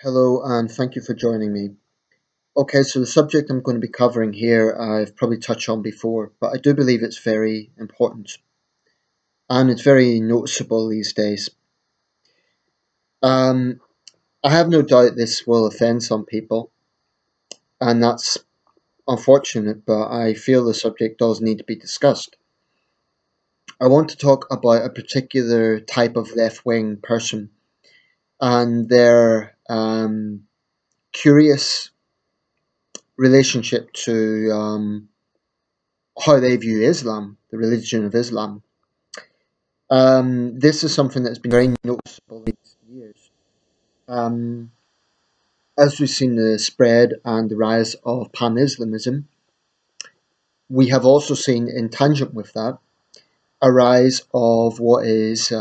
Hello, and thank you for joining me. Okay, so the subject I'm going to be covering here, I've probably touched on before, but I do believe it's very important and it's very noticeable these days. Um, I have no doubt this will offend some people, and that's unfortunate, but I feel the subject does need to be discussed. I want to talk about a particular type of left wing person and their curious relationship to how they view Islam, the religion of Islam. This is something that's been very noticeable in recent years. Um, as we've seen the spread and the rise of pan-Islamism, we have also seen, in tangent with that, a rise of what is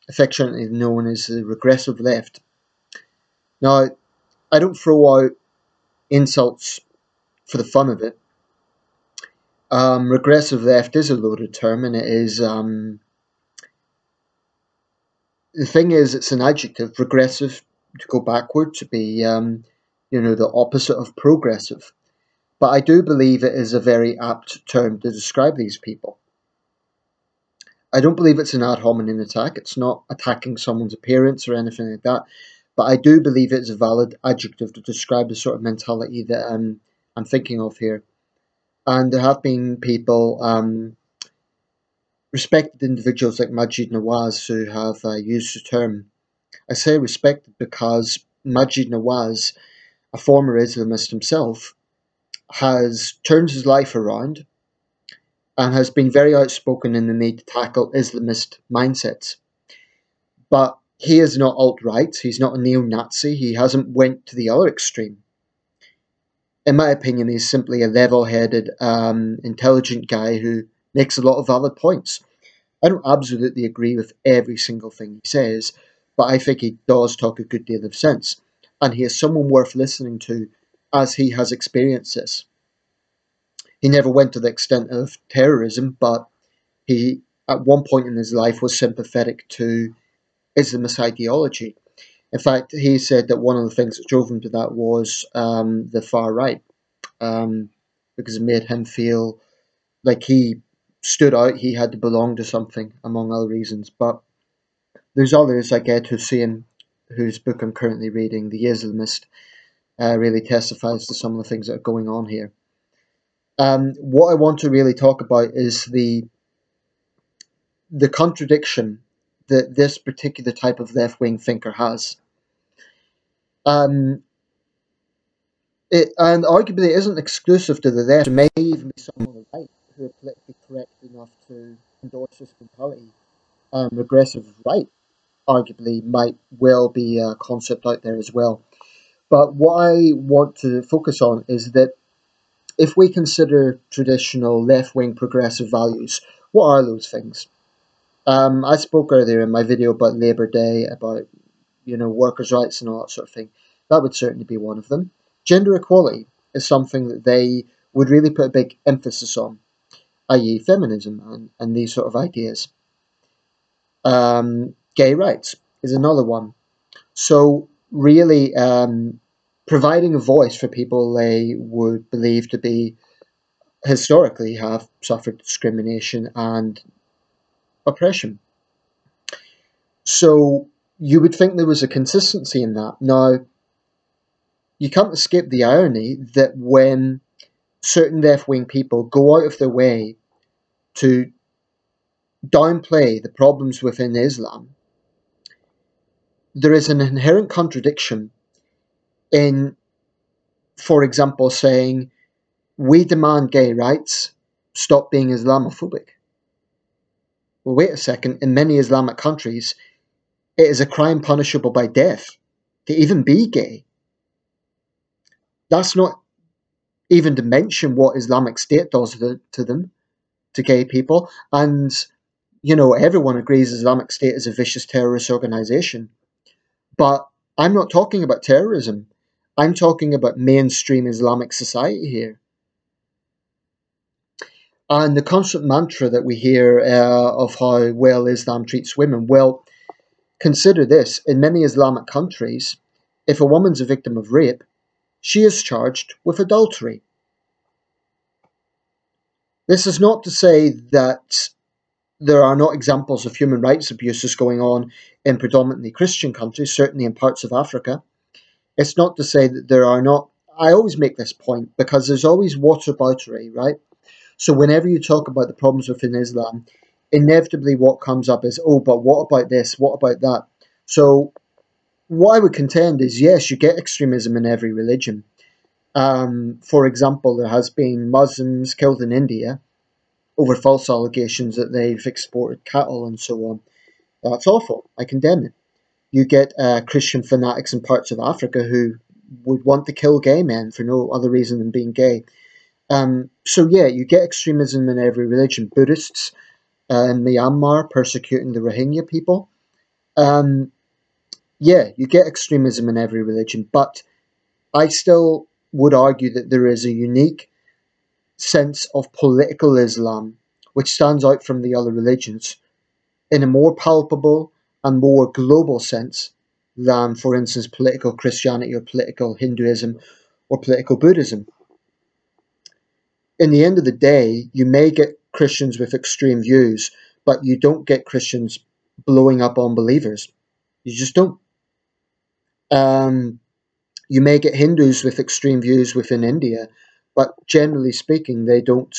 affectionately known as the regressive left. Now, I don't throw out insults for the fun of it. Regressive left is a loaded term, and it is the thing is, it's an adjective. Regressive, to go backward, to be the opposite of progressive. But I do believe it is a very apt term to describe these people. I don't believe it's an ad hominem attack. It's not attacking someone's appearance or anything like that. But I do believe it's a valid adjective to describe the sort of mentality that I'm thinking of here. And there have been people, respected individuals like Majid Nawaz, who have used the term. I say respected because Majid Nawaz, a former Islamist himself, has turned his life around and has been very outspoken in the need to tackle Islamist mindsets. But he is not alt-right, he's not a neo-Nazi, he hasn't went to the other extreme. In my opinion, he's simply a level-headed, intelligent guy who makes a lot of valid points. I don't absolutely agree with every single thing he says, but I think he does talk a good deal of sense. And he is someone worth listening to as he has experienced this. He never went to the extent of terrorism, but he, at one point in his life, was sympathetic to Islamist ideology. In fact, he said that one of the things that drove him to that was the far right, because it made him feel like he stood out, he had to belong to something, among other reasons. But there's others like Ed Hussein, whose book I'm currently reading, The Islamist, really testifies to some of the things that are going on here. What I want to really talk about is the contradiction that this particular type of left-wing thinker has. And arguably it isn't exclusive to the left. There may even be someone on the right who are politically correct enough to endorse this mentality. Regressive right, arguably, might well be a concept out there as well. But what I want to focus on is that if we consider traditional left-wing progressive values, what are those things? I spoke earlier in my video about Labour Day, about workers' rights and all that sort of thing. That would certainly be one of them. Gender equality is something that they would really put a big emphasis on, i.e. feminism and these sort of ideas. Gay rights is another one. So really providing a voice for people they would believe to be historically have suffered discrimination and oppression. So you would think there was a consistency in that. Now, you can't escape the irony that when certain left-wing people go out of their way to downplay the problems within Islam, there is an inherent contradiction in, for example, saying, we demand gay rights, stop being Islamophobic. Well, wait a second, in many Islamic countries, it is a crime punishable by death to even be gay. That's not even to mention what Islamic State does to them, to gay people. And, everyone agrees Islamic State is a vicious terrorist organization. But I'm not talking about terrorism. I'm talking about mainstream Islamic society here. And the constant mantra that we hear of how well Islam treats women, well, consider this. In many Islamic countries, if a woman's a victim of rape, she is charged with adultery. This is not to say that there are not examples of human rights abuses going on in predominantly Christian countries, certainly in parts of Africa. It's not to say that there are not. I always make this point because there's always whataboutery, right? So whenever you talk about the problems within Islam, inevitably what comes up is, oh, but what about this? What about that? So what I would contend is, yes, you get extremism in every religion. For example, there has been Muslims killed in India over false allegations that they've exported cattle and so on. That's awful. I condemn it. You get Christian fanatics in parts of Africa who would want to kill gay men for no other reason than being gay. So yeah, you get extremism in every religion. Buddhists in Myanmar persecuting the Rohingya people. Yeah, you get extremism in every religion, but I still would argue that there is a unique sense of political Islam which stands out from the other religions in a more palpable and more global sense than, for instance, political Christianity or political Hinduism or political Buddhism. In the end of the day, you may get Christians with extreme views, but you don't get Christians blowing up unbelievers. You just don't. You may get Hindus with extreme views within India, but generally speaking, they don't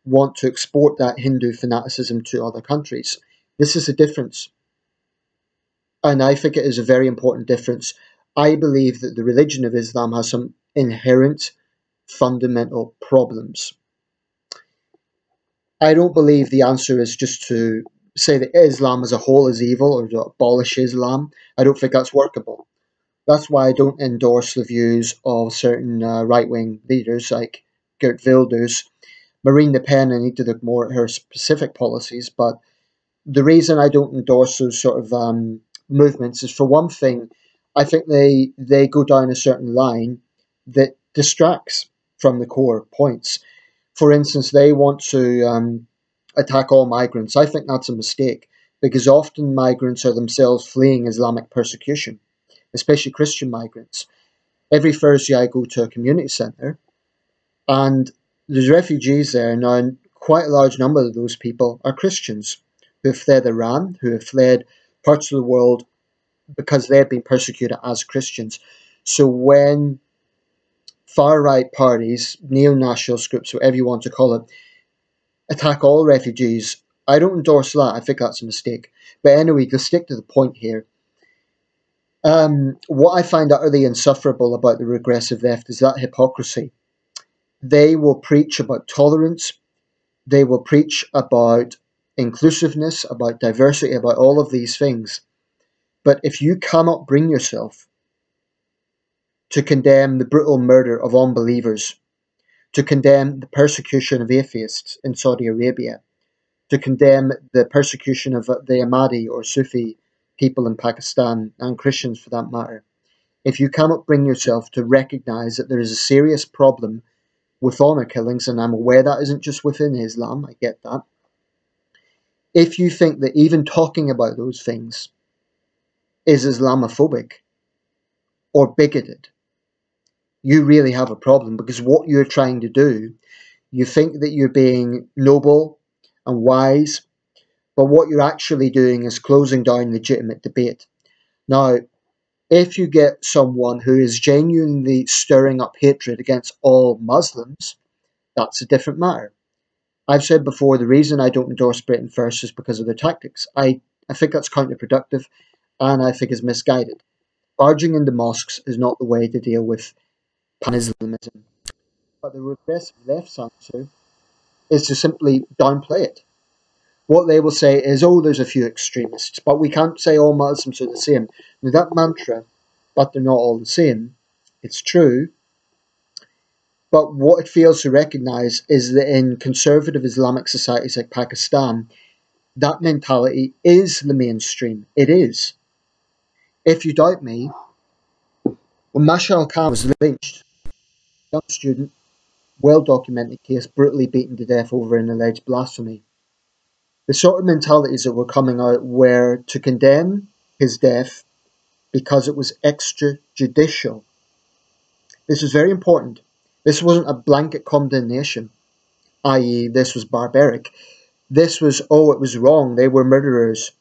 want to export that Hindu fanaticism to other countries. This is a difference, and I think it is a very important difference. I believe that the religion of Islam has some inherent fundamental problems. I don't believe the answer is just to say that Islam as a whole is evil or to abolish Islam. I don't think that's workable. That's why I don't endorse the views of certain right-wing leaders like Geert Wilders. Marine Le Pen, I need to look more at her specific policies, but the reason I don't endorse those sort of movements is, for one thing, I think they go down a certain line that distracts from the core points. For instance, they want to attack all migrants. I think that's a mistake because often migrants are themselves fleeing Islamic persecution, especially Christian migrants. Every Thursday I go to a community centre and there's refugees there now, and quite a large number of those people are Christians who have fled Iran, who have fled parts of the world because they have been persecuted as Christians. So when far-right parties, neo-nationalist groups, whatever you want to call it, attack all refugees, I don't endorse that. I think that's a mistake. But anyway, to stick to the point here, what I find utterly insufferable about the regressive left is that hypocrisy. They will preach about tolerance, they will preach about inclusiveness, about diversity, about all of these things. But if you cannot bring yourself to condemn the brutal murder of unbelievers, to condemn the persecution of atheists in Saudi Arabia, to condemn the persecution of the Ahmadi or Sufi people in Pakistan, and Christians for that matter, if you cannot bring yourself to recognize that there is a serious problem with honor killings, and I'm aware that isn't just within Islam, I get that. If you think that even talking about those things is Islamophobic or bigoted, you really have a problem, because what you're trying to do, you think that you're being noble and wise, but what you're actually doing is closing down legitimate debate. Now, if you get someone who is genuinely stirring up hatred against all Muslims, that's a different matter. I've said before, the reason I don't endorse Britain First is because of their tactics. I think that's counterproductive, and I think is misguided. Barging into mosques is not the way to deal with pan-Islamism. But the regressive left's answer is to simply downplay it. What they will say is, oh, there's a few extremists, but we can't say all Muslims are the same. Now, that mantra, but they're not all the same, it's true. But what it fails to recognise is that in conservative Islamic societies like Pakistan, that mentality is the mainstream. It is. If you doubt me, when Mashal Khan was lynched, young student, well-documented case, brutally beaten to death over an alleged blasphemy, the sort of mentalities that were coming out were to condemn his death because it was extrajudicial. This is very important. This wasn't a blanket condemnation, i.e., this was barbaric. This was, oh, it was wrong, they were murderers.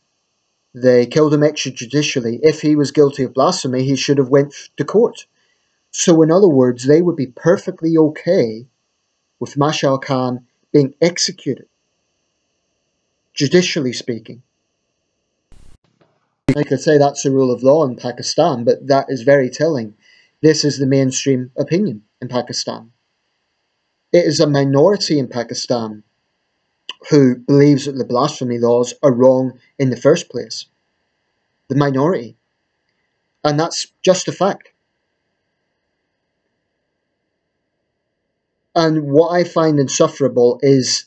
They killed him extrajudicially. If he was guilty of blasphemy, he should have went to court. So in other words, they would be perfectly okay with Mashal Khan being executed, judicially speaking. I could say that's the rule of law in Pakistan, but that is very telling. This is the mainstream opinion in Pakistan. It is a minority in Pakistan who believes that the blasphemy laws are wrong in the first place. The minority. And that's just a fact. And what I find insufferable is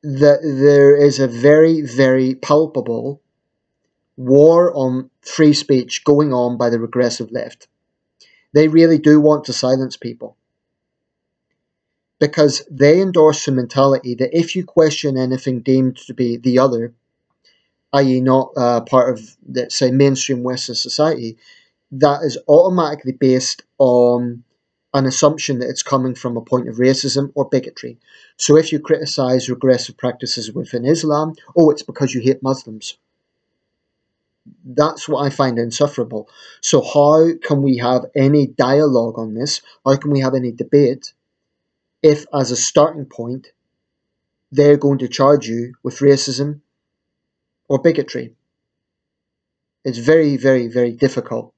that there is a very, very palpable war on free speech going on by the regressive left. They really do want to silence people, because they endorse a mentality that if you question anything deemed to be the other, i.e. not part of, let's say, mainstream Western society, that is automatically based on an assumption that it's coming from a point of racism or bigotry. So if you criticize regressive practices within Islam, oh, it's because you hate Muslims. That's what I find insufferable. So how can we have any dialogue on this? How can we have any debate if, as a starting point, they're going to charge you with racism or bigotry? It's very, very, very difficult.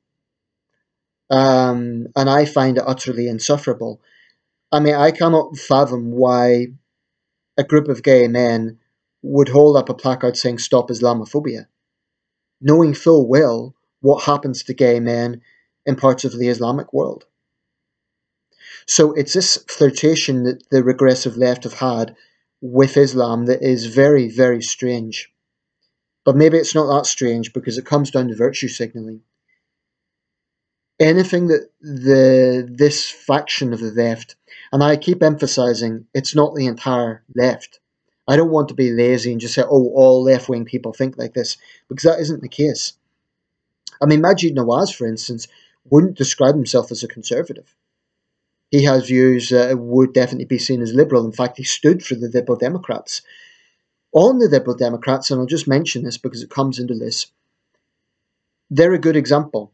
And I find it utterly insufferable. I mean, I cannot fathom why a group of gay men would hold up a placard saying "Stop Islamophobia," knowing full well what happens to gay men in parts of the Islamic world. So it's this flirtation that the regressive left have had with Islam that is very, very strange. But maybe it's not that strange because it comes down to virtue signaling. Anything that this faction of the left, and I keep emphasizing it's not the entire left. I don't want to be lazy and just say, oh, all left-wing people think like this, because that isn't the case. I mean, Majid Nawaz, for instance, wouldn't describe himself as a conservative. He has views that would definitely be seen as liberal. In fact, he stood for the Liberal Democrats. On the Liberal Democrats, and I'll just mention this because it comes into this, they're a good example.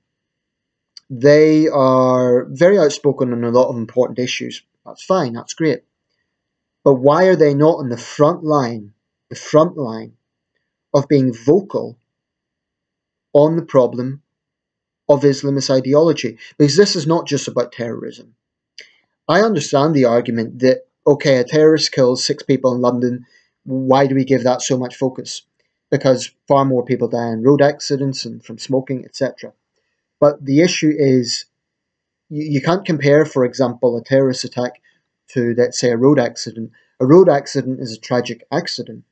They are very outspoken on a lot of important issues. That's fine, that's great. But why are they not on the front line of being vocal on the problem of Islamist ideology? Because this is not just about terrorism. I understand the argument that, okay, a terrorist kills 6 people in London, why do we give that so much focus? Because far more people die in road accidents and from smoking, etc. But the issue is, you can't compare, for example, a terrorist attack to, let's say, a road accident. A road accident is a tragic accident.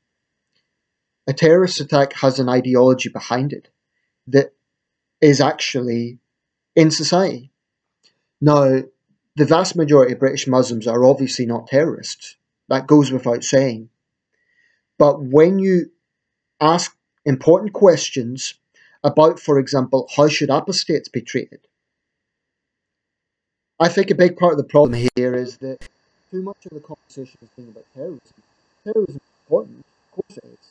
A terrorist attack has an ideology behind it that is actually in society. Now, the vast majority of British Muslims are obviously not terrorists. That goes without saying. But when you ask important questions about, for example, how should apostates be treated, I think a big part of the problem here is that too much of the conversation is being about terrorism. Terrorism is important, of course it is.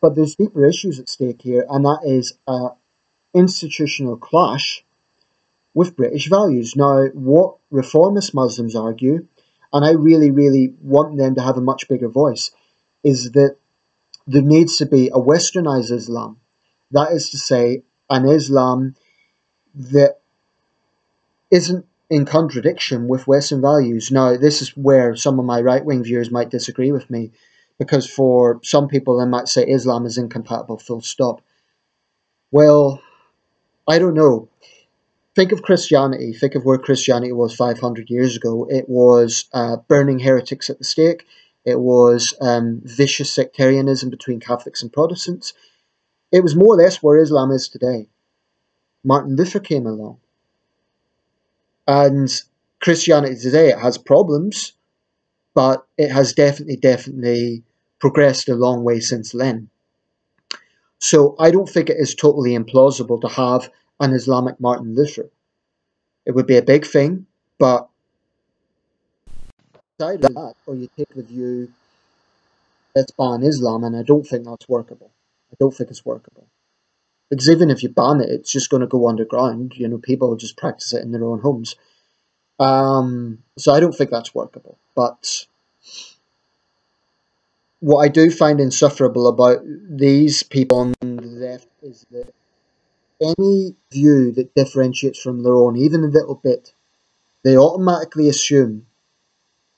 But there's deeper issues at stake here, and that is an institutional clash with British values. Now, what reformist Muslims argue, and I really, really want them to have a much bigger voice, is that there needs to be a westernized Islam. That is to say, an Islam that isn't in contradiction with Western values. Now, this is where some of my right-wing viewers might disagree with me, because for some people they might say Islam is incompatible, full stop. Well, I don't know. Think of Christianity. Think of where Christianity was 500 years ago. It was burning heretics at the stake. It was vicious sectarianism between Catholics and Protestants. It was more or less where Islam is today. Martin Luther came along. And Christianity today, it has problems, but it has definitely progressed a long way since then. So I don't think it is totally implausible to have an Islamic Martin Luther. It would be a big thing, but either that or you take the view, let's ban Islam, and I don't think that's workable. I don't think it's workable. Because even if you ban it, it's just going to go underground. You know, people will just practice it in their own homes. So I don't think that's workable. But what I do find insufferable about these people on the left is that any view that differentiates from their own, even a little bit, they automatically assume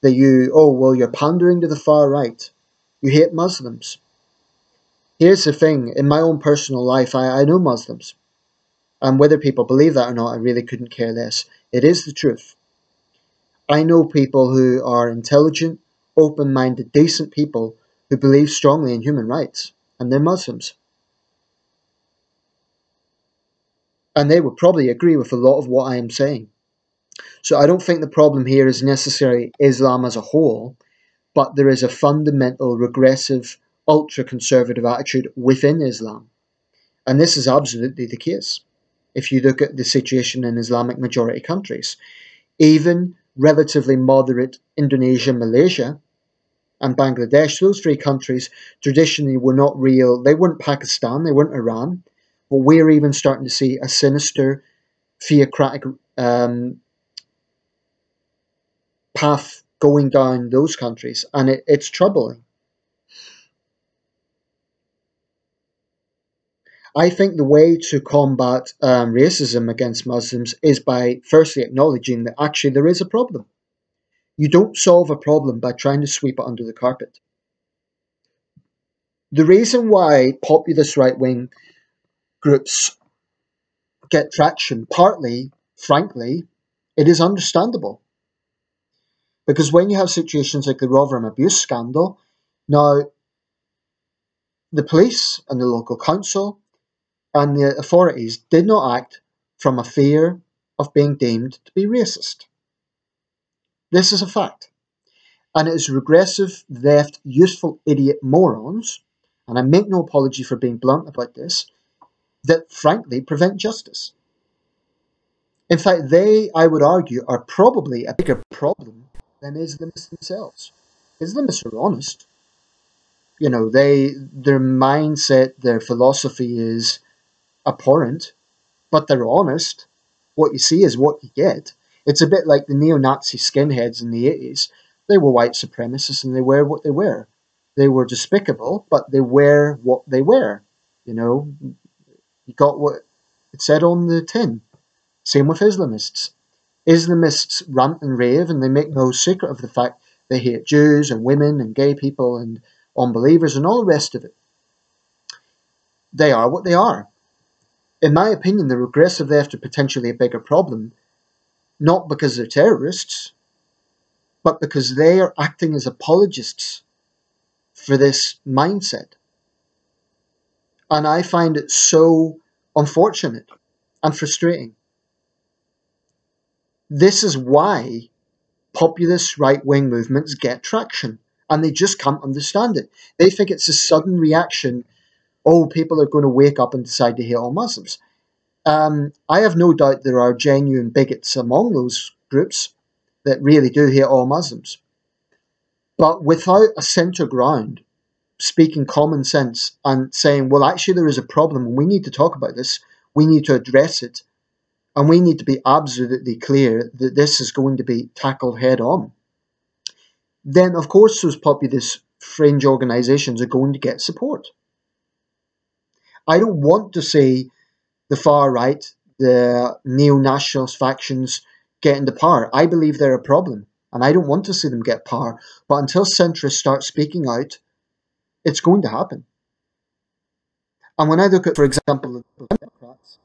that you're pandering to the far right. You hate Muslims. Here's the thing, in my own personal life, I know Muslims. And whether people believe that or not, I really couldn't care less. It is the truth. I know people who are intelligent, open-minded, decent people who believe strongly in human rights, and they're Muslims. And they would probably agree with a lot of what I am saying. So I don't think the problem here is necessarily Islam as a whole, but there is a fundamental, regressive, ultra-conservative attitude within Islam. And this is absolutely the case. If you look at the situation in Islamic majority countries, even relatively moderate Indonesia, Malaysia, and Bangladesh, those three countries traditionally were not real. They weren't Pakistan, they weren't Iran. But we're even starting to see a sinister theocratic path going down those countries, and it's troubling. I think the way to combat racism against Muslims is by firstly acknowledging that actually there is a problem. You don't solve a problem by trying to sweep it under the carpet. The reason why populist right-wing groups get traction, partly, frankly, it is understandable. Because when you have situations like the Rotherham abuse scandal, now the police and the local council and the authorities did not act from a fear of being deemed to be racist. This is a fact. And it is regressive, left, useful idiot morons, and I make no apology for being blunt about this, that frankly prevent justice. In fact, they, I would argue, are probably a bigger problem than Islamists themselves. Islamists are honest. You know, their mindset, their philosophy is abhorrent, but they're honest. What you see is what you get. It's a bit like the neo-Nazi skinheads in the 80s. They were white supremacists and they were what they were. They were despicable, but they were what they were. You know, you got what it said on the tin. Same with Islamists. Islamists rant and rave and they make no secret of the fact they hate Jews and women and gay people and unbelievers and all the rest of it. They are what they are. In my opinion, the regressive left are potentially a bigger problem, not because they're terrorists, but because they are acting as apologists for this mindset. And I find it so unfortunate and frustrating. This is why populist right-wing movements get traction, and they just can't understand it. They think it's a sudden reaction. Oh, people are going to wake up and decide to hate all Muslims. I have no doubt there are genuine bigots among those groups that really do hate all Muslims. But without a centre ground, speaking common sense and saying, well, actually there is a problem and we need to talk about this, we need to address it, and we need to be absolutely clear that this is going to be tackled head on, then of course those populist fringe organisations are going to get support. I don't want to see the far right, the neo-nationalist factions get into power. I believe they're a problem, and I don't want to see them get power. But until centrists start speaking out, it's going to happen. And when I look at, for example, the Democrats,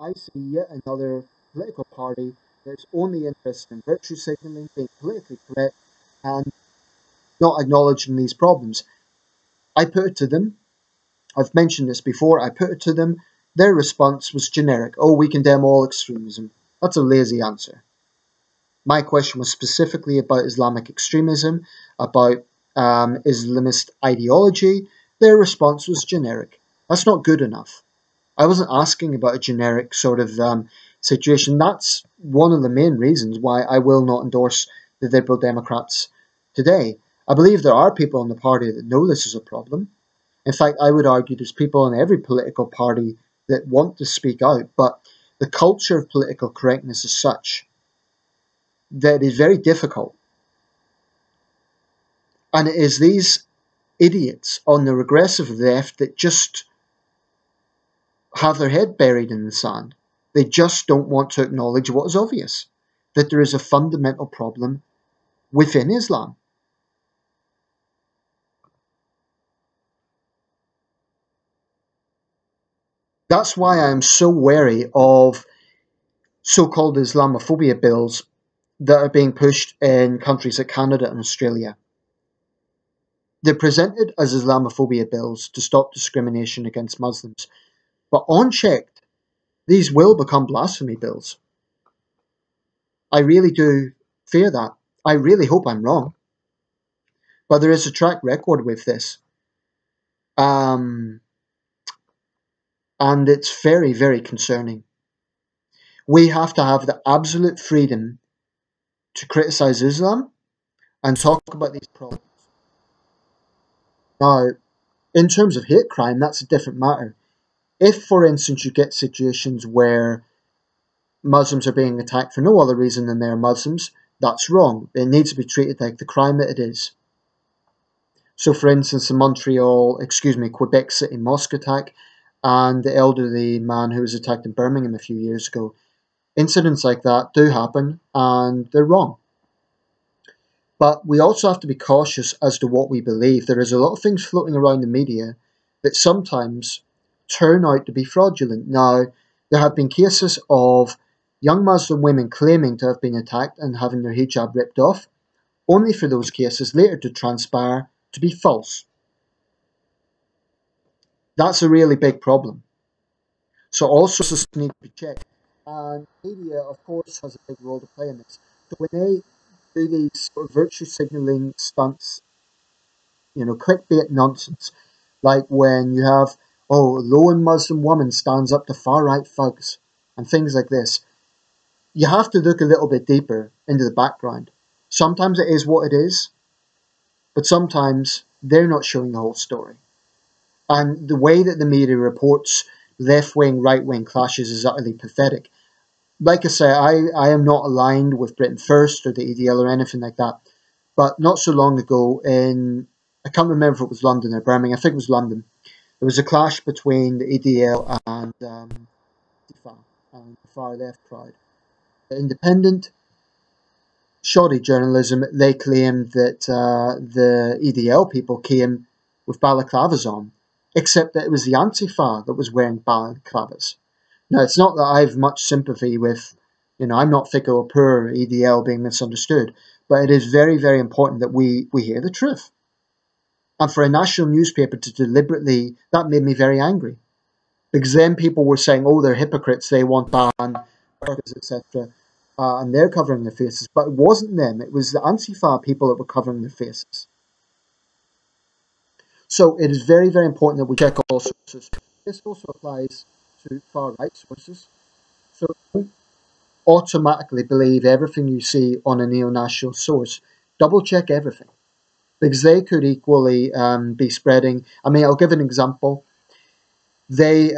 I see yet another political party that's only interested in virtue signalling, being politically correct, and not acknowledging these problems. I put it to them, I've mentioned this before, I put it to them, their response was generic. Oh, we condemn all extremism. That's a lazy answer. My question was specifically about Islamic extremism, about Islamist ideology. Their response was generic. That's not good enough. I wasn't asking about a generic sort of situation. That's one of the main reasons why I will not endorse the Liberal Democrats today. I believe there are people in the party that know this is a problem. In fact, I would argue there's people in every political party that want to speak out, but the culture of political correctness is such that it is very difficult. And it is these idiots on the regressive left that just have their head buried in the sand. They just don't want to acknowledge what is obvious, that there is a fundamental problem within Islam. That's why I am so wary of so-called Islamophobia bills that are being pushed in countries like Canada and Australia. They're presented as Islamophobia bills to stop discrimination against Muslims, but unchecked, these will become blasphemy bills. I really do fear that. I really hope I'm wrong, but there is a track record with this. Um, and it's very, very concerning. We have to have the absolute freedom to criticize Islam and talk about these problems. Now, in terms of hate crime, that's a different matter. If, for instance, you get situations where Muslims are being attacked for no other reason than they're Muslims, that's wrong. It needs to be treated like the crime that it is. So, for instance, the Quebec City mosque attack and the elderly man who was attacked in Birmingham a few years ago, incidents like that do happen and they're wrong. But we also have to be cautious as to what we believe. There is a lot of things floating around the media that sometimes turn out to be fraudulent. Now, there have been cases of young Muslim women claiming to have been attacked and having their hijab ripped off, only for those cases later to transpire to be false. That's a really big problem. So all sources need to be checked. And media, of course, has a big role to play in this. So when they do these sort of virtue signaling stunts, clickbait nonsense, like when you have, oh, a lone Muslim woman stands up to far right thugs and things like this, you have to look a little bit deeper into the background. Sometimes it is what it is, but sometimes they're not showing the whole story. And the way that the media reports left-wing, right-wing clashes is utterly pathetic. Like I say, I am not aligned with Britain First or the EDL or anything like that. But not so long ago I can't remember if it was London or Birmingham, I think it was London, there was a clash between the EDL and Antifa and the far left crowd. The independent, shoddy journalism, they claimed that the EDL people came with balaclavas on, except that it was the Antifa that was wearing balaclavas. Now, it's not that I have much sympathy with, I'm not Fico or poor EDL being misunderstood, but it is very, very important that we hear the truth. And for a national newspaper to deliberately, that made me very angry. Because then people were saying, oh, they're hypocrites, they want ban, etc. And they're covering their faces. But it wasn't them, it was the Antifa people that were covering their faces. So it is very, very important that we check all sources. This also applies to far-right sources. So don't automatically believe everything you see on a neo-national source. Double-check everything. Because they could equally be spreading. I mean, I'll give an example. They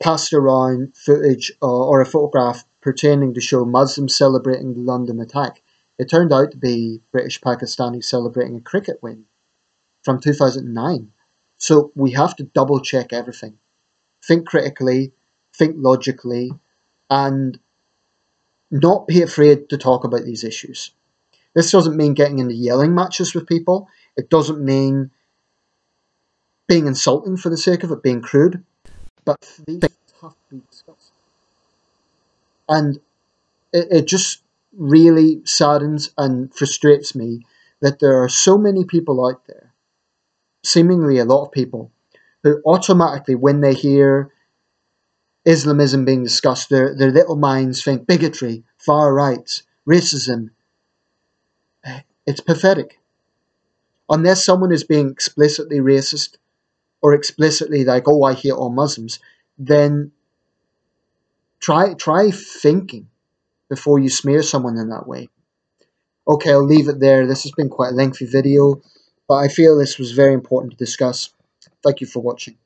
passed around footage or a photograph pertaining to show Muslims celebrating the London attack. It turned out to be British Pakistanis celebrating a cricket win from 2009. So we have to double check everything. Think critically, think logically, and not be afraid to talk about these issues. This doesn't mean getting into yelling matches with people. It doesn't mean being insulting for the sake of it, being crude. But these things have to be discussed. And it just really saddens and frustrates me that there are so many people out there, seemingly a lot of people, who automatically, when they hear Islamism being discussed, their little minds think bigotry, far right, racism. It's pathetic. Unless someone is being explicitly racist or explicitly like, oh, I hate all Muslims, then try thinking before you smear someone in that way. Okay, I'll leave it there. This has been quite a lengthy video, but I feel this was very important to discuss. Thank you for watching.